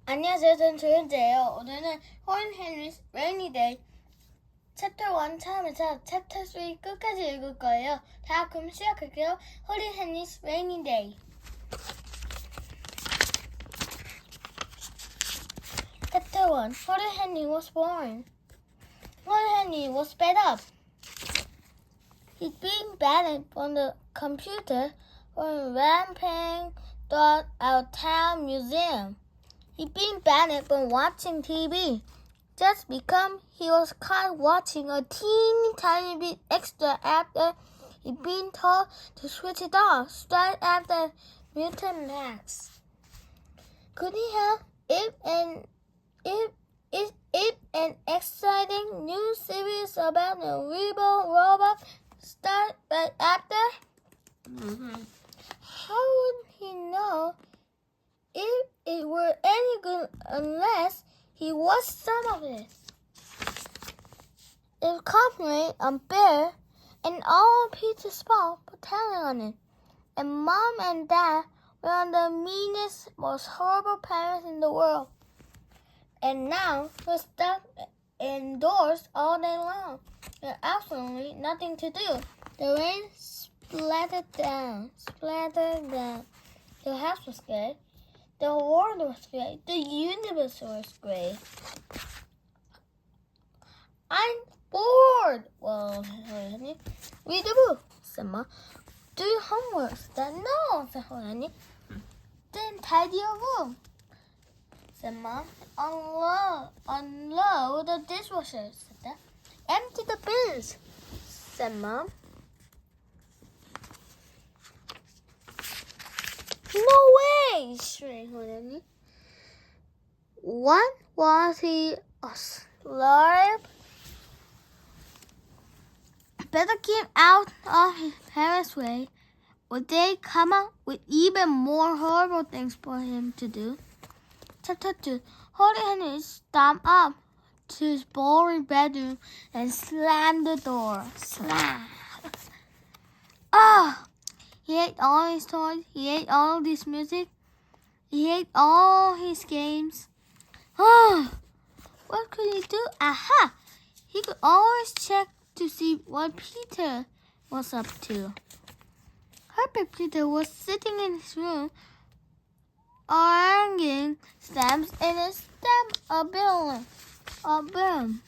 안녕하세요. 저는 조현재예요. 오늘은 Horrid Henry's Rainy Day Chapter 1 처음에서 Chapter 3 끝까지 읽을 거예요. 자, 그럼 시작할게요. Horrid Henry's Rainy Day. Chapter 1. Horrid Henry was born. Horrid Henry was fed up. He'd been banned from the computer for ramping throughout our town museum. He'd been banned from watching TV just because he was caught watching a teeny tiny bit extra after he'd been told to switch it off straight after Mutant Max. Could he have if an exciting new series about the Rebel robot start right after? How would he know if it were any good unless he watched some of it? If Company and Bear and all Peter's fault for telling on it, and Mom and Dad were the meanest, most horrible parents in the world, and now we're stuck indoors all day long. There's absolutely nothing to do. The rain splattered down. The house was gray. The world was gray. The universe was gray. I'm bored. Well, honey, read the book, said Mom. Do your homework, said no, said honey. Then tidy your room, said Mom. Unload the dishwasher, said Dad. Empty the bins, said Mom. No way, shrieked Honey. What was he, a slurp? Better keep out of his parents' way, or they come up with even more horrible things for him to do. Chapter 2. Horrid Henry stomped up to his boring bedroom and slammed the door. Slam! Ah! He ate all his toys. He ate all his music. He ate all his games. Ah! What could he do? Aha! He could always check to see what Peter was up to. Herbert Peter was sitting in his room, arranging stamps in a album.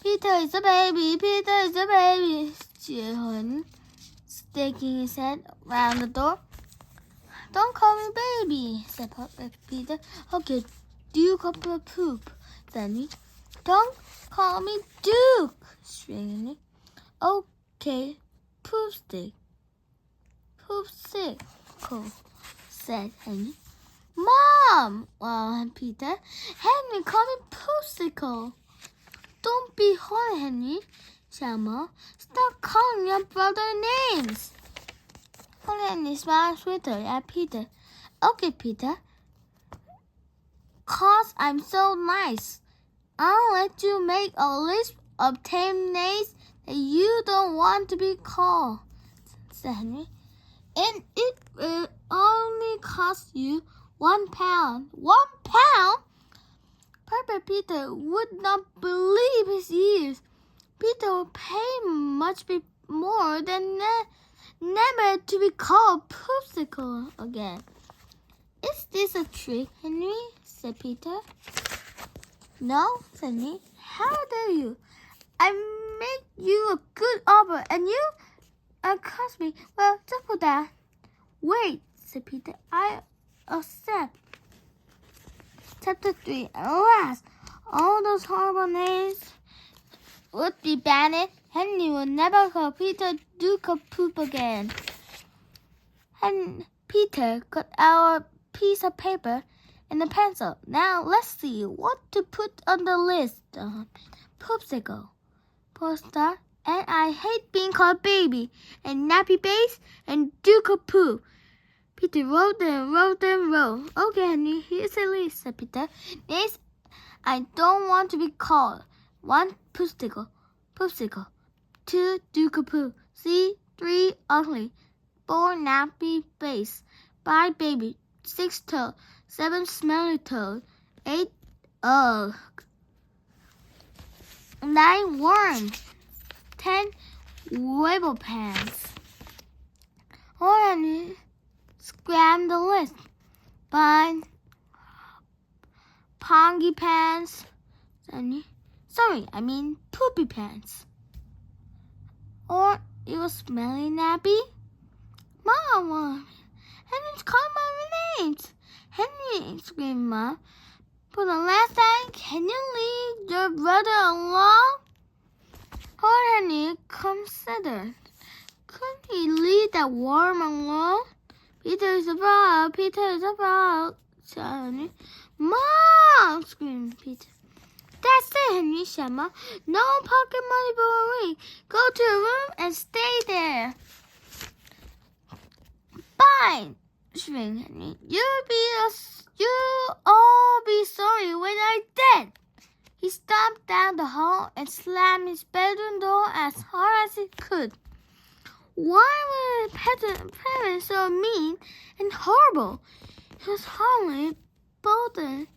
Peter is a baby. Peter is a baby, jeered Honey, sticking his head round the door. Don't call me baby, said Peter. Okay, Duke of the poop, said he. Don't call me Duke, shrieked Henry. Okay, poopstick. Poopsicle, said Henry. Mom, well, Peter, Henry called me Poopsicle. Don't be horrid, Henry, said Mom. Stop calling your brother names. Henry smiled sweetly at Peter. Okay, Peter. 'Cause I'm so nice. I'll let you make a list of 10 names that you don't want to be called, said Henry. And it will only cost you £1. £1? Papa Peter would not believe his ears. Peter would pay much more than never to be called Poopsicle again. Is this a trick, Henry? Said Peter. No, said Henry. How dare you? I make you a good offer, and you cost me, well, double that. Wait, said Peter. I accept. Chapter 3. At last, all those horrible names would be banned. Henry would never call Peter Duke of Poop again. And Peter cut out a piece of paper and a pencil. Now let's see what to put on the list. Poopsicle, Poster, and I hate being called baby, and nappy face, and Duke of Poop. Peter wrote. Okay, Henry, here's a list, said Peter. Names I don't want to be called. 1. Poopsicle. 2. Duke of Poop. 3. Ugly. 4. Nappy face. 5. Baby. 6. Toad. 7. Smelly toad. 8 eggs, 9 worms, 10 wibble pans. Horrid scrambled the list by pongy pants. Sorry, I mean poopy pants. Or it was smelly nappy. Mom, Henry's calling my names. Henry, screamed Mom. For the last time, can you leave your brother alone? Poor Henry considered. Couldn't he leave that worm alone? Peter is about, said Henry. Mom, screamed Peter. That's it, Henry, said Mom. No pocket money for a week. Go to your room and stay there. Fine, screamed Henry. You'll all be sorry when I'm dead. He stomped down the hall and slammed his bedroom door as hard as he could. Why were his parents so mean and horrible? He was hardly bothered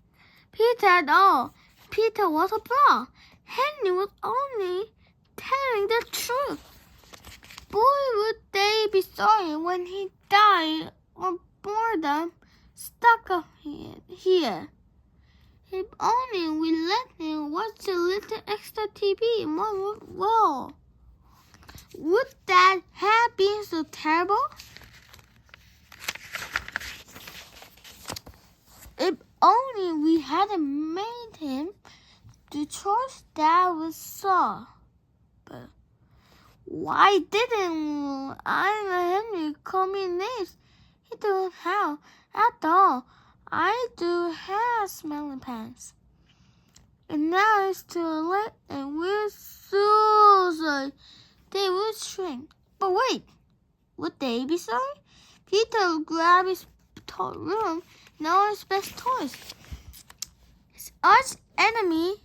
Peter at all. Peter was a fraud. Henry was only telling the truth. Boy, would they be sorry when he died of boredom stuck up here. If only we let him watch a little extra TV in one wall. Would that have been so terrible? If only we hadn't made him the choice that was so. But why didn't Henry call me names? He don't have at all. I do have smelly pants. And now it's too late and we're so sorry. They would shrink. But wait, would they be sorry? Peter grabbed his room and all his best toys. His arch enemy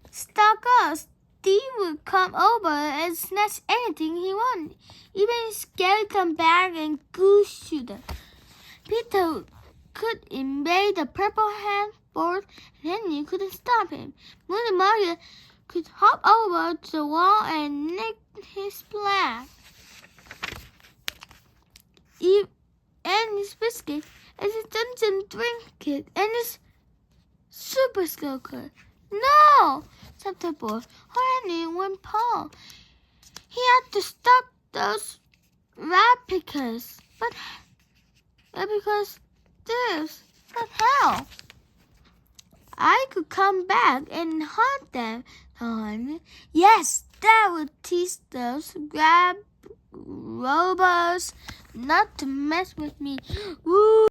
stuck us. Steve would come over and snatch anything he wanted, even his skeleton bag and goose shooter. Peter could invade the purple hand board, and Henry couldn't stop him. Moody Margaret could hop over to the wall and nick his flag. And his biscuit, and his dungeon trinket, and his super skill could. No, said the boy. Henry went Paul. He had to stop those replicas. But how? I could come back and hunt them, Henry. Yes, that would teach those grab robots not to mess with me. Woo!